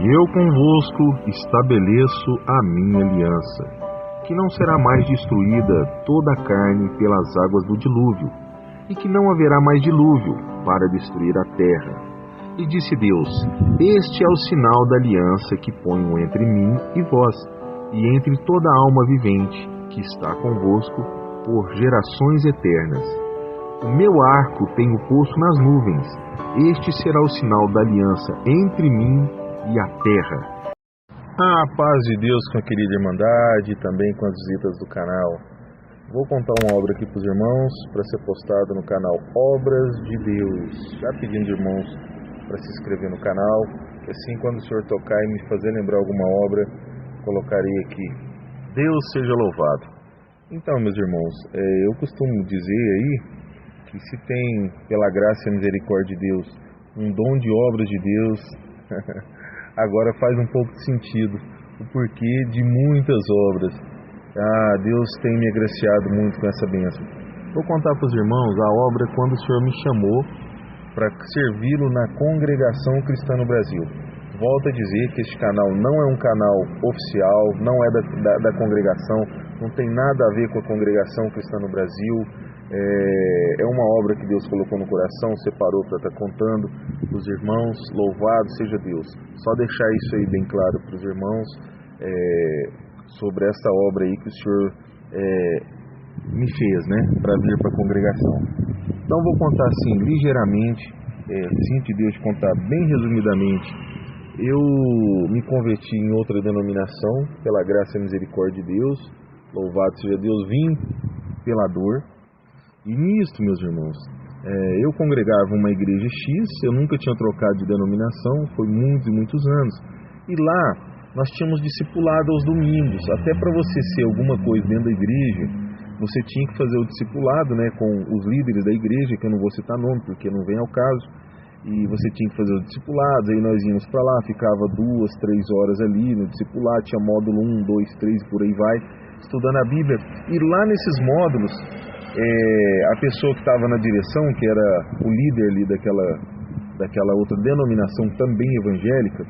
Eu convosco estabeleço a minha aliança, que não será mais destruída toda a carne pelas águas do dilúvio, e que não haverá mais dilúvio para destruir a terra. E disse Deus: Este é o sinal da aliança que ponho entre mim e vós, e entre toda alma vivente que está convosco por gerações eternas. O meu arco tenho posto nas nuvens. Este será o sinal da aliança entre mim e a terra. A paz de Deus com a querida Irmandade e também com as visitas do canal. Vou contar uma obra aqui para os irmãos, para ser postada no canal Obras de Deus. Já pedindo, irmãos, para se inscrever no canal, que assim quando o Senhor tocar e me fazer lembrar alguma obra, colocarei aqui. Deus seja louvado. Então, meus irmãos, eu costumo dizer aí que se tem, pela graça e misericórdia de Deus, um dom de obras de Deus, agora faz um pouco de sentido o porquê de muitas obras. Deus tem me agraciado muito com essa bênção. Vou contar para os irmãos a obra quando o Senhor me chamou para servi-lo na Congregação Cristã no Brasil. Volto a dizer que este canal não é um canal oficial, não é da congregação, não tem nada a ver com a Congregação Cristã no Brasil. É uma obra que Deus colocou no coração, separou para estar contando para os irmãos. Louvado seja Deus. Só deixar isso aí bem claro para os irmãos, sobre essa obra aí que o Senhor me fez, né, para vir para a congregação. Então vou contar assim, ligeiramente, sinto Deus de contar bem resumidamente. Eu me converti em outra denominação, pela graça e misericórdia de Deus. Louvado seja Deus, vim pela dor. E nisto, meus irmãos, eu congregava uma igreja X, eu nunca tinha trocado de denominação, foi muitos e muitos anos. E lá nós tínhamos discipulado aos domingos. Até para você ser alguma coisa dentro da igreja, você tinha que fazer o discipulado, né, com os líderes da igreja, que eu não vou citar nome porque não vem ao caso. E você tinha que fazer os discipulados, aí nós íamos para lá, ficava 2, 3 horas ali no discipulado, tinha módulo 1, 2, 3 e por aí vai, estudando a Bíblia. E lá nesses módulos, a pessoa que estava na direção, que era o líder ali daquela outra denominação também evangélica,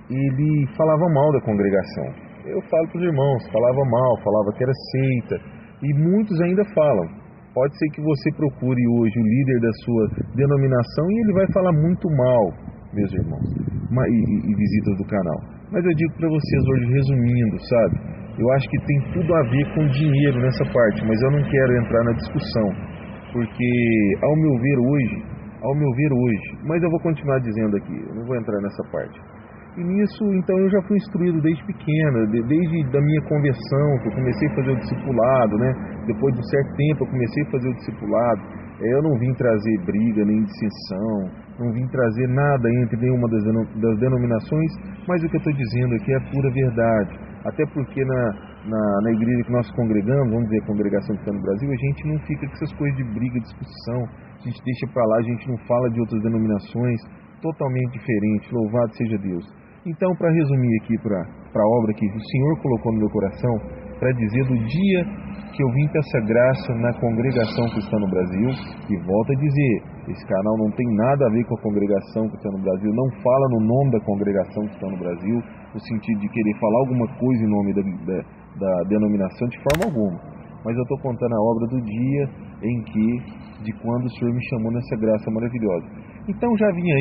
ele falava mal da congregação. Eu falo para os irmãos, falava mal, falava que era seita, e muitos ainda falam. Pode ser que você procure hoje o líder da sua denominação e ele vai falar muito mal, meus irmãos, e visitas do canal. Mas eu digo para vocês hoje, resumindo, sabe? Eu acho que tem tudo a ver com dinheiro nessa parte, mas eu não quero entrar na discussão, porque ao meu ver hoje, mas eu vou continuar dizendo aqui, eu não vou entrar nessa parte. E nisso, então, eu já fui instruído desde pequena, desde da minha conversão, que eu comecei a fazer o discipulado, né? Depois de um certo tempo eu comecei a fazer o discipulado. Eu não vim trazer briga, nem dissensão, não vim trazer nada entre nenhuma das denominações, mas o que eu estou dizendo aqui é a pura verdade. Até porque na igreja que nós congregamos, vamos dizer, a congregação que está no Brasil, a gente não fica com essas coisas de briga, discussão, a gente deixa para lá, a gente não fala de outras denominações, totalmente diferente, louvado seja Deus. Então, para resumir aqui para a obra que o Senhor colocou no meu coração, para dizer do dia que eu vim com essa graça na Congregação Cristã no Brasil, e volto a dizer, esse canal não tem nada a ver com a Congregação Cristã no Brasil, não fala no nome da Congregação Cristã no Brasil, no sentido de querer falar alguma coisa em nome da denominação, de forma alguma. Mas eu estou contando a obra do dia de quando o Senhor me chamou nessa graça maravilhosa. Então já vinha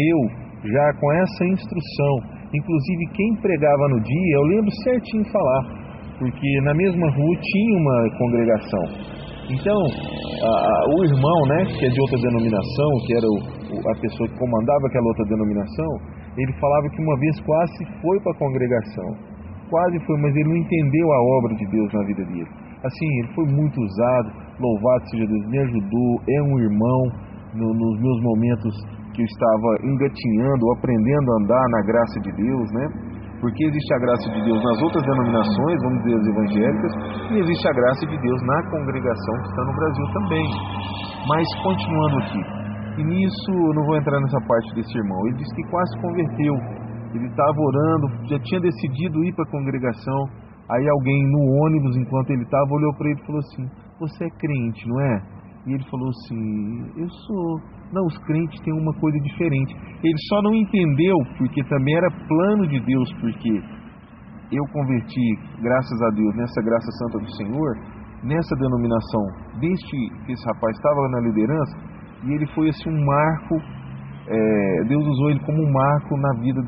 já com essa instrução. Inclusive quem pregava no dia, eu lembro certinho falar, porque na mesma rua tinha uma congregação. Então, o irmão, né, que é de outra denominação, que era a pessoa que comandava aquela outra denominação, ele falava que uma vez quase foi para a congregação. Quase foi, mas ele não entendeu a obra de Deus na vida dele. Assim, ele foi muito usado, louvado seja Deus, me ajudou, é um irmão nos meus momentos que eu estava engatinhando, aprendendo a andar na graça de Deus, né? Porque existe a graça de Deus nas outras denominações, vamos dizer as evangélicas, e existe a graça de Deus na congregação que está no Brasil também. Mas continuando aqui, e nisso eu não vou entrar nessa parte desse irmão, ele disse que quase se converteu, ele estava orando, já tinha decidido ir para a congregação, aí alguém no ônibus, enquanto ele estava, olhou para ele e falou assim: você é crente, não é? E ele falou assim, eu sou... Não, os crentes têm uma coisa diferente. Ele só não entendeu, porque também era plano de Deus, porque eu converti, graças a Deus, nessa graça santa do Senhor, nessa denominação, desde que esse rapaz estava na liderança, e ele foi assim um marco, Deus usou ele como um marco na vida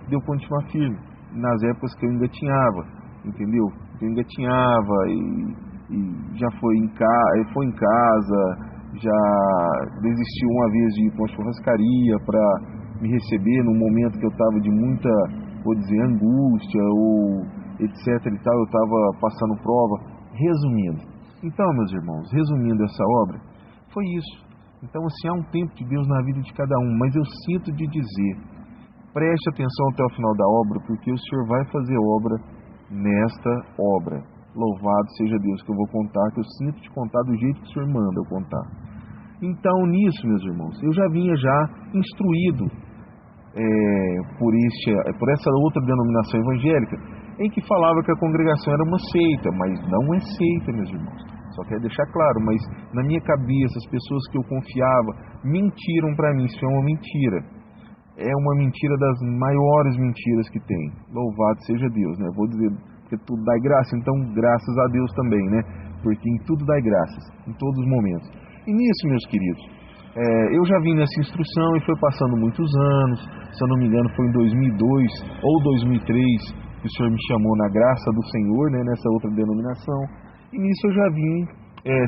de eu continuar firme, nas épocas que eu engatinhava, entendeu? Eu engatinhava e já foi em casa, já desistiu uma vez de ir para uma churrascaria para me receber num momento que eu estava de muita, vou dizer, angústia ou etc e tal, eu estava passando prova. Resumindo, então, meus irmãos, resumindo essa obra, foi isso. Então, assim, há um tempo de Deus na vida de cada um, mas eu sinto de dizer, preste atenção até o final da obra, porque o Senhor vai fazer obra nesta obra. Louvado seja Deus, que eu vou contar, que eu sinto de contar do jeito que o Senhor manda eu contar. Então, nisso, meus irmãos, eu já vinha instruído por essa outra denominação evangélica, em que falava que a congregação era uma seita, mas não é seita, meus irmãos. Só quero deixar claro, mas na minha cabeça, as pessoas que eu confiava mentiram para mim, isso é uma mentira. É uma mentira das maiores mentiras que tem. Louvado seja Deus, né? Vou dizer, porque tudo dá graça, então graças a Deus também, né? Porque em tudo dá graças, em todos os momentos. E nisso, meus queridos, eu já vim nessa instrução e foi passando muitos anos, se eu não me engano foi em 2002 ou 2003 que o Senhor me chamou na graça do Senhor, né, nessa outra denominação, e nisso eu já vim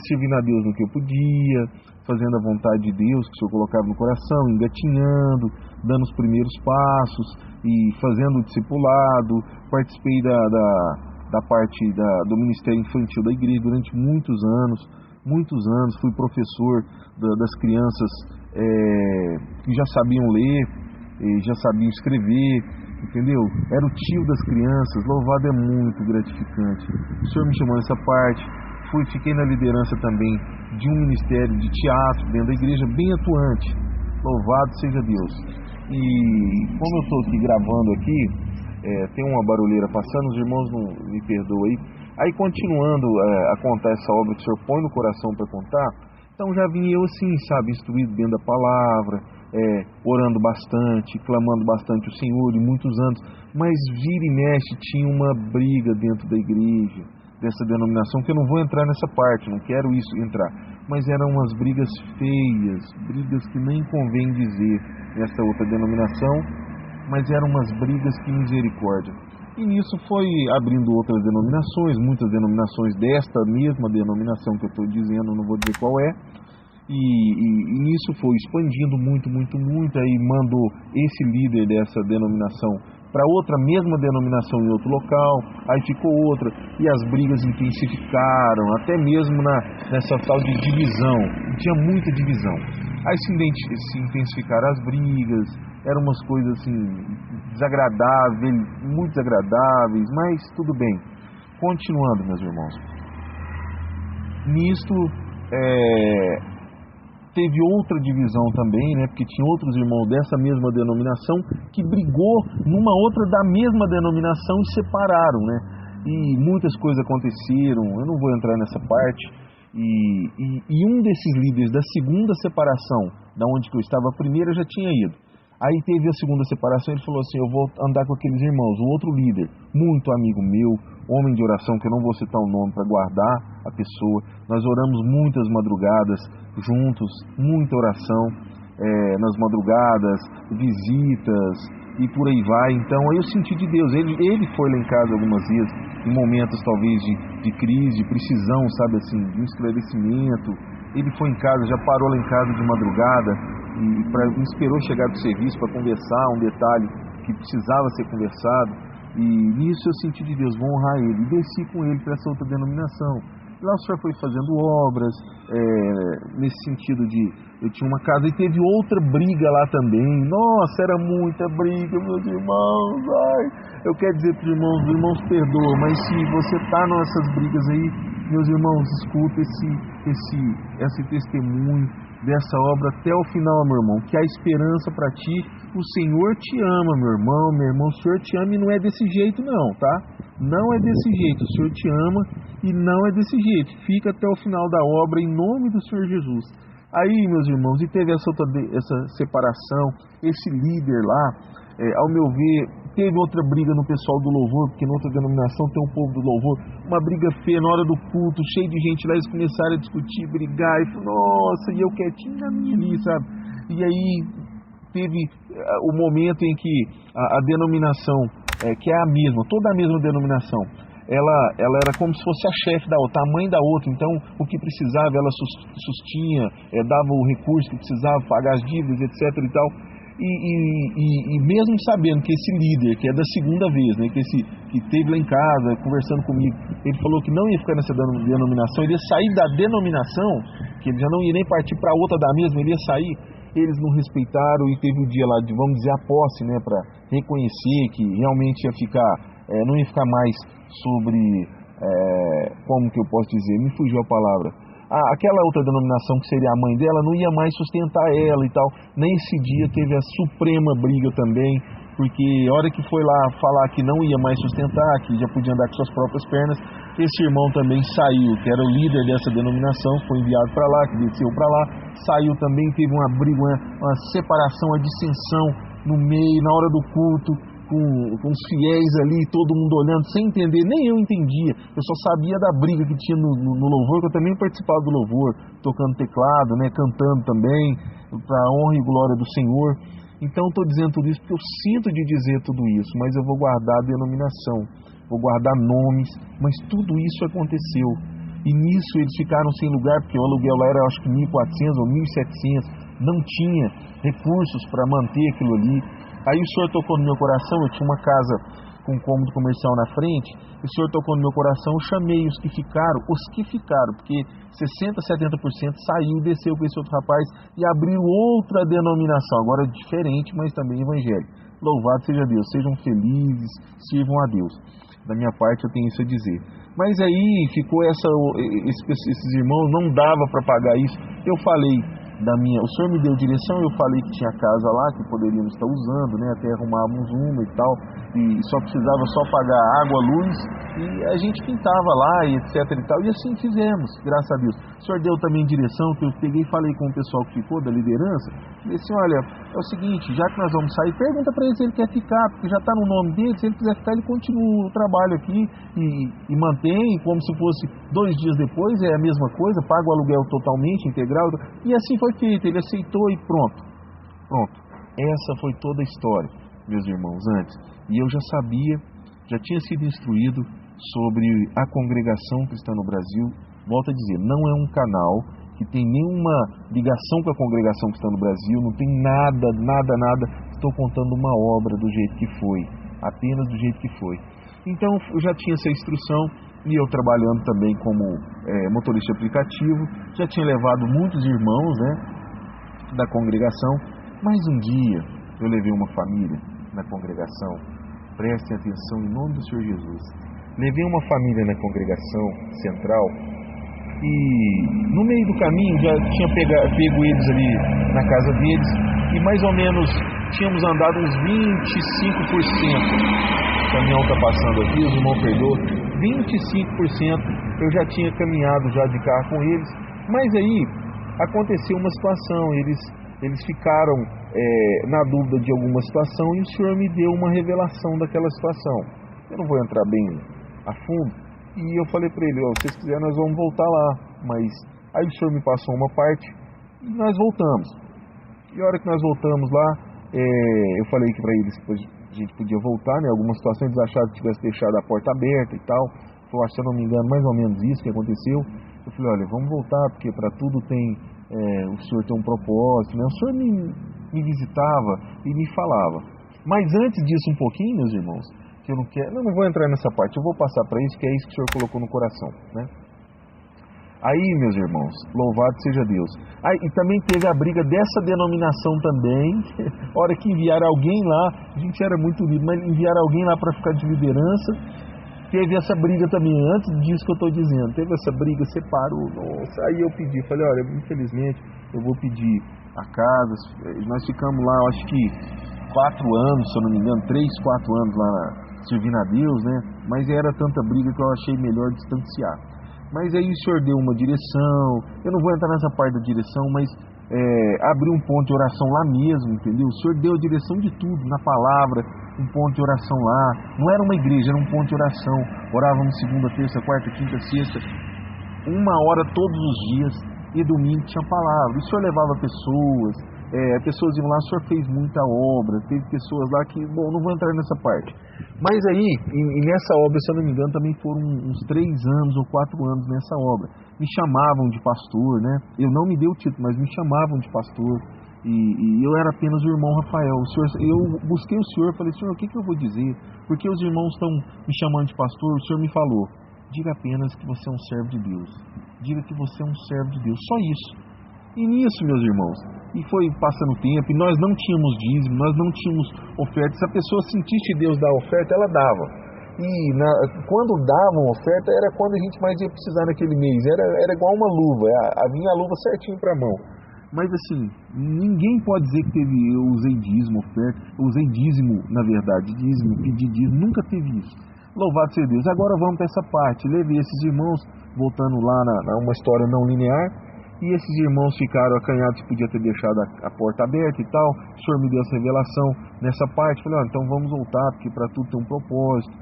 servindo a Deus no que eu podia, fazendo a vontade de Deus que o Senhor colocava no coração, engatinhando, dando os primeiros passos e fazendo o discipulado. Participei da parte do Ministério Infantil da igreja durante muitos anos, fui professor das crianças que já sabiam ler, já sabiam escrever, entendeu? Era o tio das crianças. Louvado, é muito gratificante. O Senhor me chamou nessa parte, fiquei na liderança também de um ministério de teatro dentro da igreja, bem atuante. Louvado seja Deus. E como eu estou aqui gravando aqui, tem uma barulheira passando, os irmãos não me perdoem aí. Aí, continuando a contar essa obra que o Senhor põe no coração para contar, então já vim eu assim, sabe, instruído dentro da palavra, orando bastante, clamando bastante o Senhor em muitos anos, mas vira e mexe tinha uma briga dentro da igreja, dessa denominação, que eu não vou entrar nessa parte, não quero entrar, mas eram umas brigas feias, brigas que nem convém dizer nessa outra denominação, mas eram umas brigas que misericórdia. E nisso foi abrindo outras denominações, muitas denominações desta mesma denominação que eu estou dizendo, não vou dizer qual é, e nisso foi expandindo muito, aí mandou esse líder dessa denominação para outra mesma denominação em outro local, aí ficou outra, e as brigas intensificaram, até mesmo nessa tal de divisão, tinha muita divisão. Aí se intensificaram as brigas, eram umas coisas assim desagradáveis, muito desagradáveis, mas tudo bem. Continuando, meus irmãos, nisto teve outra divisão também, né? Porque tinha outros irmãos dessa mesma denominação que brigou numa outra da mesma denominação e separaram, né? E muitas coisas aconteceram, eu não vou entrar nessa parte. E um desses líderes da segunda separação, da onde que eu estava, a primeira já tinha ido. Aí teve a segunda separação, ele falou assim, eu vou andar com aqueles irmãos. O outro líder, muito amigo meu, homem de oração, que eu não vou citar o nome para guardar a pessoa, nós oramos muitas madrugadas juntos, muita oração nas madrugadas, visitas e por aí vai. Então aí eu senti de Deus, ele foi lá em casa algumas vezes, em momentos talvez de crise, de precisão, sabe assim, de um esclarecimento. Ele foi em casa, já parou lá em casa de madrugada e me esperou chegar do serviço para conversar um detalhe que precisava ser conversado. E nisso eu senti de Deus, vou honrar ele. E desci com ele para essa outra denominação. Lá o Senhor foi fazendo obras, nesse sentido de... Eu tinha uma casa e teve outra briga lá também. Nossa, era muita briga, meus irmãos. Ai, eu quero dizer para os irmãos perdoam, mas se você está nessas brigas aí, meus irmãos, escuta esse testemunho dessa obra até o final, meu irmão, que há esperança para ti. O Senhor te ama, meu irmão, o Senhor te ama e não é desse jeito não, tá? não é desse jeito, o Senhor te ama e não é desse jeito, fica até o final da obra em nome do Senhor Jesus. Aí, meus irmãos, e teve essa separação, esse líder lá, ao meu ver, teve outra briga no pessoal do louvor, porque na outra denominação tem um povo do louvor, uma briga feia na hora do culto, cheio de gente lá, eles começaram a discutir, brigar, e falou, nossa, e eu quietinho na minha ali, sabe? E aí teve o momento em que a denominação, que é a mesma, toda a mesma denominação, ela era como se fosse a chefe da outra, a mãe da outra, então o que precisava ela sustinha, dava o recurso que precisava, pagar as dívidas, etc e tal. E mesmo sabendo que esse líder, que é da segunda vez, né, que esteve lá em casa conversando comigo, ele falou que não ia ficar nessa denominação, ele ia sair da denominação, que ele já não ia nem partir para outra da mesma, ele ia sair. Eles não respeitaram e teve o dia lá de, vamos dizer, a posse, né, para reconhecer que realmente ia ficar, não ia ficar mais sobre, como que eu posso dizer, me fugiu a palavra. Aquela outra denominação que seria a mãe dela não ia mais sustentar ela e tal. Nesse dia teve a suprema briga também, porque a hora que foi lá falar que não ia mais sustentar, que já podia andar com suas próprias pernas, esse irmão também saiu, que era o líder dessa denominação, foi enviado para lá, que desceu para lá, saiu também, teve uma briga, uma separação, uma dissensão no meio, na hora do culto, com os fiéis ali, todo mundo olhando, sem entender, nem eu entendia, eu só sabia da briga que tinha no louvor, que eu também participava do louvor, tocando teclado, né, cantando também, para a honra e glória do Senhor. Então estou dizendo tudo isso porque eu sinto de dizer tudo isso, mas eu vou guardar a denominação, vou guardar nomes, mas tudo isso aconteceu, e nisso eles ficaram sem lugar, porque o aluguel lá era acho que 1.400 ou 1.700, não tinha recursos para manter aquilo ali. Aí o Senhor tocou no meu coração, eu tinha uma casa com um cômodo comercial na frente, o Senhor tocou no meu coração, eu chamei os que ficaram, porque 60%, 70% saiu, desceu com esse outro rapaz e abriu outra denominação, agora diferente, mas também evangélico. Louvado seja Deus, sejam felizes, sirvam a Deus. Da minha parte eu tenho isso a dizer. Mas aí ficou esses irmãos, não dava para pagar isso, eu falei, o Senhor me deu direção, eu falei que tinha casa lá, que poderíamos estar usando, né, até arrumávamos uma e tal, e só precisava só pagar água, luz, e a gente pintava lá, e etc e tal, e assim fizemos, graças a Deus. O Senhor deu também direção, que eu peguei e falei com o pessoal que ficou, da liderança, e disse, olha, é o seguinte, já que nós vamos sair, pergunta para ele se ele quer ficar, porque já está no nome dele, se ele quiser ficar, ele continua o trabalho aqui, e mantém, como se fosse 2 dias depois, é a mesma coisa, paga o aluguel totalmente, integral, e assim foi feito, ele aceitou e pronto. Essa foi toda a história, meus irmãos, antes. E eu já sabia, já tinha sido instruído sobre a Congregação Cristã no Brasil. Volto a dizer, não é um canal que tem nenhuma ligação com a Congregação Cristã no Brasil, não tem nada. Estou contando uma obra do jeito que foi, apenas do jeito que foi. Então eu já tinha essa instrução, e eu trabalhando também como motorista aplicativo, já tinha levado muitos irmãos, né, da congregação, mas um dia eu levei uma família na congregação, prestem atenção em nome do Senhor Jesus, levei uma família na congregação central, e no meio do caminho já tinha pego eles ali na casa deles, e mais ou menos tínhamos andado uns 25%, o caminhão está passando aqui, os irmãos perdoam, 25% eu já tinha caminhado já de carro com eles, mas aí aconteceu uma situação, eles ficaram na dúvida de alguma situação e o Senhor me deu uma revelação daquela situação. Eu não vou entrar bem a fundo, e eu falei para ele, se vocês quiserem nós vamos voltar lá, mas aí o Senhor me passou uma parte e nós voltamos. E a hora que nós voltamos lá, eu falei que para eles depois a gente podia voltar, né? Algumas situações eles acharam que tivesse deixado a porta aberta e tal. Eu acho, se eu não me engano, mais ou menos isso que aconteceu. Eu falei, olha, vamos voltar, porque para tudo tem, o Senhor tem um propósito, né? O Senhor me visitava e me falava. Mas antes disso um pouquinho, meus irmãos, que eu não vou entrar nessa parte, eu vou passar para isso, que é isso que o Senhor colocou no coração, né? Aí, meus irmãos, louvado seja Deus. Aí, e também teve a briga dessa denominação também. A hora que enviaram alguém lá, a gente era muito unido, mas enviaram alguém lá para ficar de liderança. Teve essa briga também, antes disso que eu estou dizendo. Teve essa briga, separou. Nossa, aí eu pedi, falei, olha, infelizmente eu vou pedir a casa. Nós ficamos lá, eu acho que 4 anos, se eu não me engano, 3, 4 anos lá servindo a Deus, né? Mas era tanta briga que eu achei melhor distanciar. Mas aí o Senhor deu uma direção, eu não vou entrar nessa parte da direção, mas abriu um ponto de oração lá mesmo, entendeu? O Senhor deu a direção de tudo, na palavra, um ponto de oração lá. Não era uma igreja, era um ponto de oração. Orávamos segunda, terça, quarta, quinta, sexta, 1 hora todos os dias, e domingo tinha palavra. O Senhor levava pessoas iam lá, o Senhor fez muita obra, teve pessoas lá que, bom, não vou entrar nessa parte. Mas aí, e nessa obra, se eu não me engano, também foram uns 3 anos ou 4 anos nessa obra. Me chamavam de pastor, né? Eu não me dei o título, mas me chamavam de pastor. E eu era apenas o irmão Rafael. Eu busquei o Senhor, falei, Senhor, o que eu vou dizer? Porque os irmãos estão me chamando de pastor, o Senhor me falou, diga apenas que você é um servo de Deus. Diga que você é um servo de Deus, só isso. E nisso, meus irmãos, e foi passando o tempo, e nós não tínhamos dízimo, nós não tínhamos oferta. Se a pessoa sentisse Deus dar oferta, ela dava. E quando davam oferta, era quando a gente mais ia precisar naquele mês. Era igual uma luva, vinha a luva certinho para a mão. Mas assim, ninguém pode dizer que eu usei dízimo, oferta. Eu usei dízimo, na verdade, pedi dízimo, nunca teve isso. Louvado seja Deus. Agora vamos para essa parte. Levei esses irmãos, voltando lá uma história não linear. E esses irmãos ficaram acanhados que podia ter deixado a porta aberta e tal. O Senhor me deu essa revelação nessa parte. Falei, então vamos voltar, porque para tudo tem um propósito.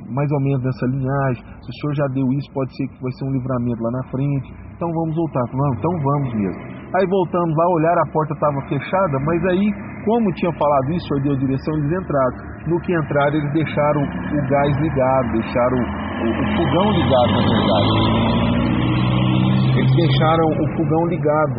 Mais ou menos nessa linhagem. Se o Senhor já deu isso, pode ser que vai ser um livramento lá na frente. Então vamos voltar. Falei, então vamos mesmo. Aí voltamos lá, olharam, a porta estava fechada, mas aí, como tinha falado isso, o Senhor deu a direção, eles entraram. No que entraram, eles deixaram o gás ligado, deixaram o fogão ligado, na verdade. Eles deixaram o fogão ligado.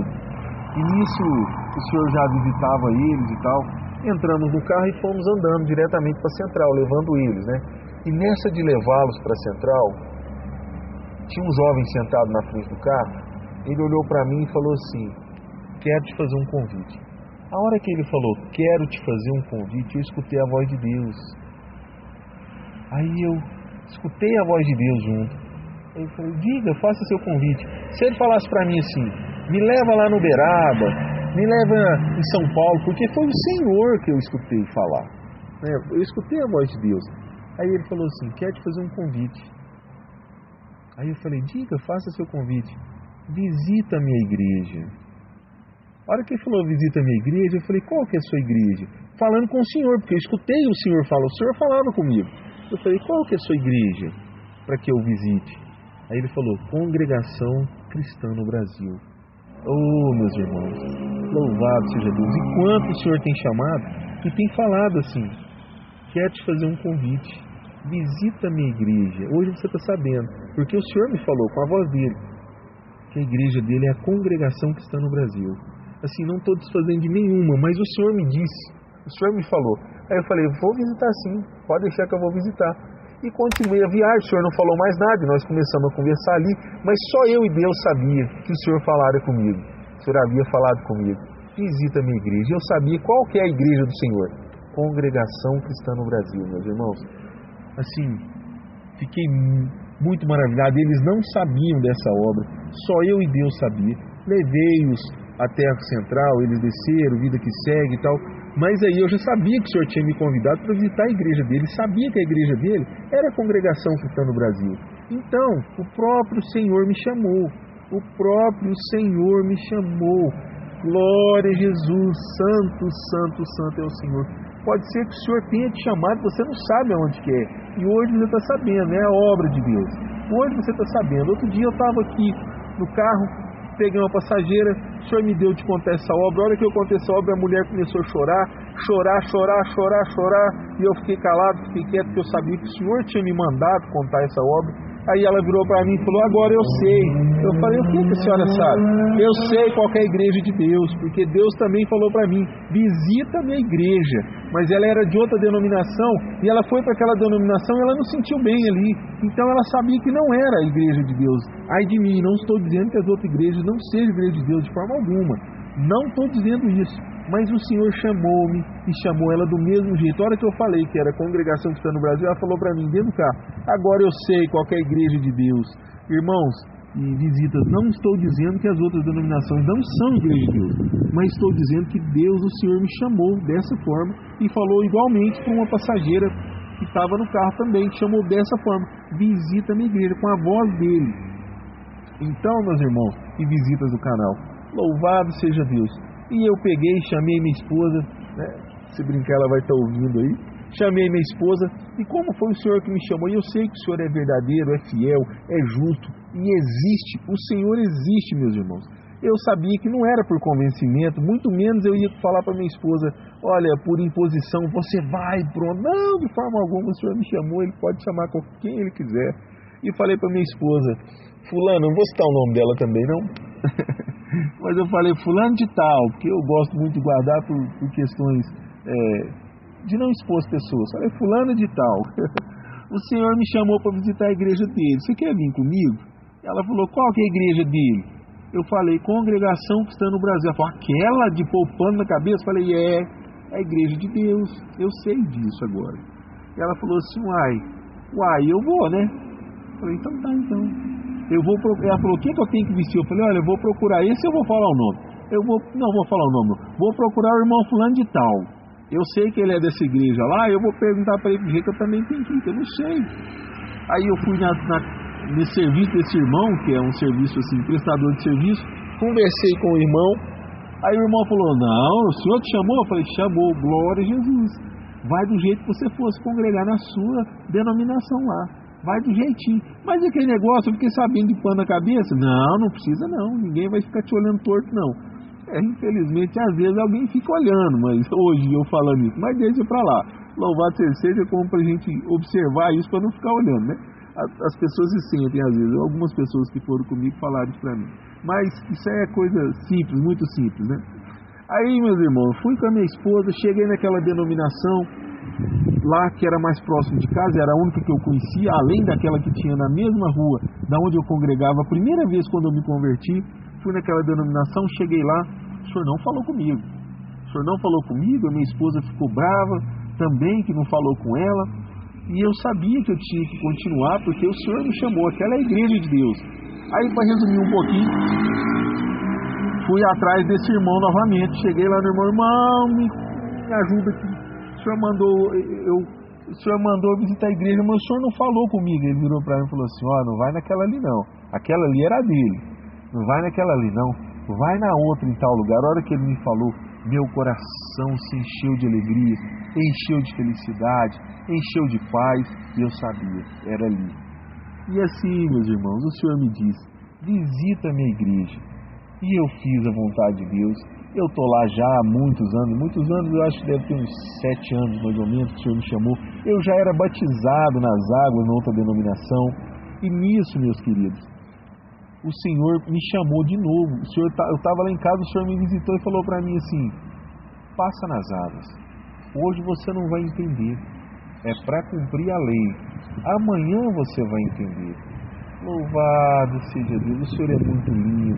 E nisso o Senhor já visitava eles e tal. Entramos no carro e fomos andando diretamente para a central, levando eles, né? E nessa de levá-los para a central, tinha um jovem sentado na frente do carro. Ele olhou para mim e falou assim, quero te fazer um convite. A hora que ele falou, quero te fazer um convite, eu escutei a voz de Deus. Aí eu escutei a voz de Deus junto. Eu falei, diga, faça seu convite. Se ele falasse para mim assim, me leva lá no Uberaba, me leva em São Paulo, porque foi o Senhor que eu escutei falar. Eu escutei a voz de Deus. Aí ele falou assim, quero te fazer um convite. Aí eu falei, diga, faça seu convite. Visita a minha igreja. A hora que ele falou, visita a minha igreja, eu falei, qual que é a sua igreja? Falando com o Senhor, porque eu escutei o Senhor falar, o Senhor falava comigo. Eu falei, qual que é a sua igreja? Para que eu visite. Aí ele falou, Congregação Cristã no Brasil. Oh, meus irmãos, louvado seja Deus. E quanto o Senhor tem chamado e tem falado assim, quero te fazer um convite, visita a minha igreja. Hoje você está sabendo, porque o Senhor me falou com a voz dele, que a igreja dele é a Congregação Cristã no Brasil. Assim, não estou desfazendo de nenhuma, mas o Senhor me disse, o Senhor me falou. Aí eu falei, vou visitar sim, pode deixar que eu vou visitar. E continuei a viagem, o Senhor não falou mais nada, e nós começamos a conversar ali, mas só eu e Deus sabia que o Senhor falara comigo. O Senhor havia falado comigo. Visita a minha igreja. Eu sabia qual que é a igreja do Senhor. Congregação Cristã no Brasil, meus irmãos. Assim, fiquei muito maravilhado. Eles não sabiam dessa obra, só eu e Deus sabia. Levei-os até a central, eles desceram, vida que segue e tal. Mas aí eu já sabia que o Senhor tinha me convidado para visitar a igreja dele. Sabia que a igreja dele era a Congregação Cristã no Brasil. Então, o próprio Senhor me chamou. O próprio Senhor me chamou. Glória a Jesus. Santo, santo, santo é o Senhor. Pode ser que o Senhor tenha te chamado, você não sabe aonde que é. E hoje você está sabendo, é a obra de Deus. Hoje você está sabendo. Outro dia eu estava aqui no carro, peguei uma passageira, o Senhor me deu de contar essa obra. A hora que eu contei essa obra, a mulher começou a chorar, e eu fiquei calado, fiquei quieto, porque eu sabia que o Senhor tinha me mandado contar essa obra. Aí ela virou para mim e falou, agora eu sei. Eu falei, o que a senhora sabe? Eu sei qual que é a igreja de Deus, porque Deus também falou para mim, visita a minha igreja. Mas ela era de outra denominação, e ela foi para aquela denominação e ela não sentiu bem ali. Então ela sabia que não era a igreja de Deus. Ai de mim, não estou dizendo que as outras igrejas não sejam igreja de Deus de forma alguma. Não estou dizendo isso. Mas o Senhor chamou-me e chamou ela do mesmo jeito. A hora que eu falei que era a Congregação Cristã no Brasil, ela falou para mim dentro do carro, agora eu sei qual que é a igreja de Deus. Irmãos e visitas, não estou dizendo que as outras denominações não são igreja de Deus, mas estou dizendo que Deus, o Senhor, me chamou dessa forma e falou igualmente para uma passageira que estava no carro também, chamou dessa forma: visita a minha igreja, com a voz dele. Então, meus irmãos e visitas do canal, louvado seja Deus. E eu peguei, chamei minha esposa, né? Se brincar ela vai estar ouvindo aí. Chamei minha esposa, e como foi o Senhor que me chamou? E eu sei que o Senhor é verdadeiro, é fiel, é justo, e existe. O Senhor existe, meus irmãos. Eu sabia que não era por convencimento, muito menos eu ia falar para minha esposa: olha, por imposição, você vai, pronto. Não, de forma alguma, o Senhor me chamou, Ele pode chamar quem Ele quiser. E falei para minha esposa: fulano, não vou citar o nome dela também, não. Mas eu falei: fulano de tal, porque eu gosto muito de guardar por questões de não expor as pessoas. Falei: fulano de tal, o Senhor me chamou para visitar a igreja dele, você quer vir comigo? Ela falou: qual que é a igreja dele? Eu falei: Congregação Cristã no Brasil. Ela falou: aquela de pôr pano na cabeça? Eu falei: é a igreja de Deus, eu sei disso agora. E ela falou assim: uai, eu vou, né? Eu falei: então tá, então. Eu vou procurar. Ela falou: o que eu tenho que vestir? Eu falei: olha, eu vou procurar esse, eu vou falar o nome. Não vou falar o nome, não. Vou procurar o irmão fulano de tal. Eu sei que ele é dessa igreja lá, eu vou perguntar para ele que jeito eu também tenho que ir, eu não sei. Aí eu fui nesse serviço desse irmão, que é um serviço assim, prestador de serviço, conversei com o irmão. Aí o irmão falou: não, o senhor te chamou? Eu falei: chamou, glória a Jesus. Vai do jeito que você fosse congregar na sua denominação lá. Vai do jeitinho. Mas aquele negócio, eu fiquei sabendo de pano na cabeça? Não precisa não. Ninguém vai ficar te olhando torto, não. Infelizmente, às vezes alguém fica olhando, mas hoje eu falando isso. Mas deixa pra lá. Louvado seja como pra gente observar isso, pra não ficar olhando, né? As pessoas se sentem, às vezes. Algumas pessoas que foram comigo falaram isso pra mim. Mas isso é coisa simples, muito simples, né? Aí, meus irmãos, fui com a minha esposa, cheguei naquela denominação lá que era mais próximo de casa, era a única que eu conhecia, além daquela que tinha na mesma rua da onde eu congregava a primeira vez quando eu me converti. Fui naquela denominação, cheguei lá, o senhor não falou comigo. O senhor não falou comigo, a minha esposa ficou brava também, que não falou com ela. E eu sabia que eu tinha que continuar, porque o senhor me chamou, aquela é a igreja de Deus. Aí, para resumir um pouquinho, fui atrás desse irmão novamente. Cheguei lá no irmão: me ajuda aqui. O senhor mandou visitar a igreja, mas o senhor não falou comigo. Ele virou para mim e falou assim: não vai naquela ali não. Aquela ali era dele. Não vai naquela ali não. Vai na outra em tal lugar. A hora que ele me falou, meu coração se encheu de alegria, encheu de felicidade, encheu de paz. E eu sabia, era ali. E assim, meus irmãos, o Senhor me disse: visita a minha igreja. E eu fiz a vontade de Deus. Eu estou lá já há muitos anos, eu acho que deve ter uns 7 anos mais ou menos que o Senhor me chamou. Eu já era batizado nas águas, na outra denominação. E nisso, meus queridos, o Senhor me chamou de novo. Eu estava lá em casa, o Senhor me visitou e falou para mim assim: passa nas águas. Hoje você não vai entender. É para cumprir a lei. Amanhã você vai entender. Louvado seja Deus, o Senhor é muito lindo.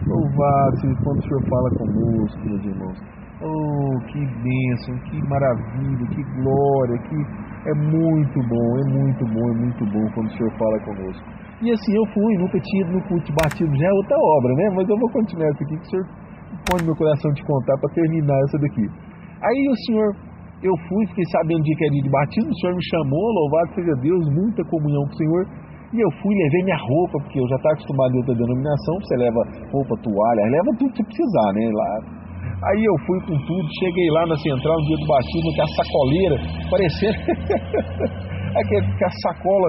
Louvado seja quando o Senhor fala conosco, meus irmãos. Oh, que bênção, que maravilha, que glória, que é muito bom quando o Senhor fala conosco. E assim eu fui, nunca tinha ido no culto de batismo, já é outra obra, né? Mas eu vou continuar isso aqui, que o Senhor põe no meu coração de contar para terminar essa daqui. Aí o Senhor, eu fui, fiquei sabendo que era dia de batismo, o Senhor me chamou, louvado seja Deus, muita comunhão com o Senhor. E eu fui, levei minha roupa, porque eu já estava acostumado em outra denominação, você leva roupa, toalha, leva tudo que você precisar, né? Lá. Aí eu fui com tudo, cheguei lá na central no dia do batismo, com a sacoleira, parecendo aquela sacola,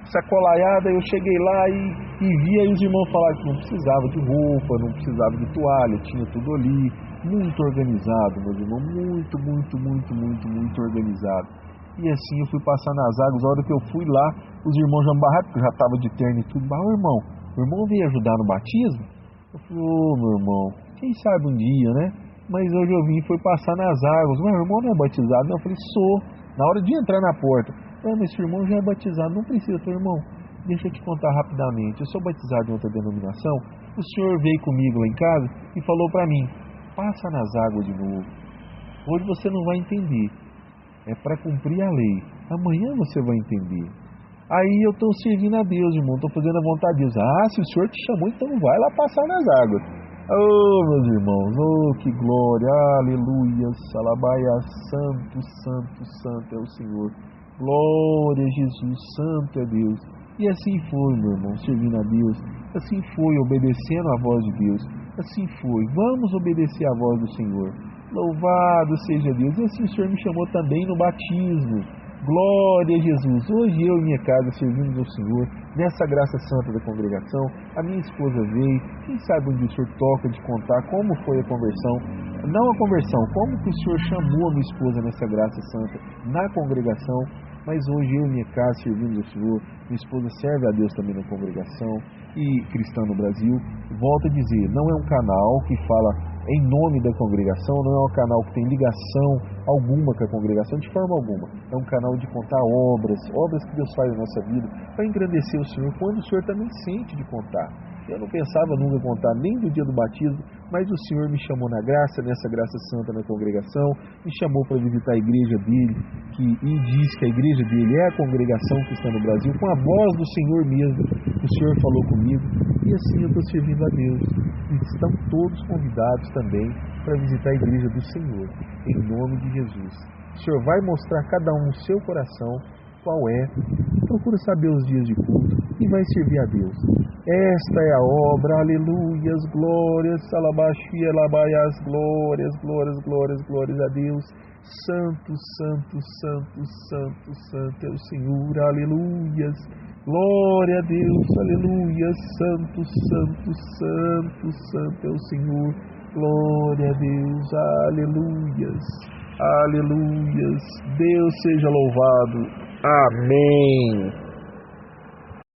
sacolaiada. Eu cheguei lá e vi aí os irmãos falar que não precisava de roupa, não precisava de toalha, tinha tudo ali, muito organizado, meus irmãos, muito organizado. E assim eu fui passar nas águas. A hora que eu fui lá, os irmãos já me barraram, porque eu já estava de terno e tudo. O irmão veio ajudar no batismo? Eu falei: meu irmão, quem sabe um dia, né? Mas hoje eu vim e fui passar nas águas. Meu irmão não é batizado? Não. Eu falei: sou. Na hora de entrar na porta: mas esse irmão já é batizado, não precisa. Eu falei: irmão, deixa eu te contar rapidamente. Eu sou batizado em outra denominação. O senhor veio comigo lá em casa e falou para mim: passa nas águas de novo. Hoje você não vai entender. É para cumprir a lei. Amanhã você vai entender. Aí eu estou servindo a Deus, irmão. Estou fazendo a vontade de Deus. Se o Senhor te chamou, então vai lá passar nas águas. Oh, meus irmãos. Oh, que glória. Aleluia. Salabaia. Santo é o Senhor. Glória a Jesus, santo é Deus. E assim foi, meu irmão, servindo a Deus. Assim foi, obedecendo a voz de Deus. Assim foi, vamos obedecer a voz do Senhor. Louvado seja Deus. E assim o Senhor me chamou também no batismo. Glória a Jesus. Hoje eu e minha casa servimos ao Senhor, nessa graça santa da congregação. A minha esposa veio. Quem sabe onde o Senhor toca de contar como foi a conversão. Não a conversão, como que o Senhor chamou a minha esposa nessa graça santa, na congregação. Mas hoje eu e minha casa servimos ao Senhor. Minha esposa serve a Deus também na congregação e cristã no Brasil. Volto a dizer, não é um canal que fala em nome da congregação, não é um canal que tem ligação alguma com a congregação, de forma alguma. É um canal de contar obras que Deus faz na nossa vida, para engrandecer o Senhor, quando o Senhor também sente de contar. Eu não pensava nunca contar nem do dia do batismo, mas o Senhor me chamou na graça, nessa graça santa na congregação, me chamou para visitar a igreja dele, e diz que a igreja dele é a congregação que está no Brasil, com a voz do Senhor mesmo. O Senhor falou comigo, e assim eu estou servindo a Deus. E estão todos convidados também para visitar a igreja do Senhor, em nome de Jesus. O Senhor vai mostrar a cada um o seu coração, qual é, procura saber os dias de culto e vai servir a Deus. Esta é a obra, aleluias, glórias, alabaxia, alabaias, glórias, glórias, glórias, glórias a Deus. Santo, santo, santo, santo, santo é o Senhor, aleluias. Glória a Deus, aleluia, santo, santo, santo, santo é o Senhor. Glória a Deus, aleluias, aleluias. Deus seja louvado. Amém.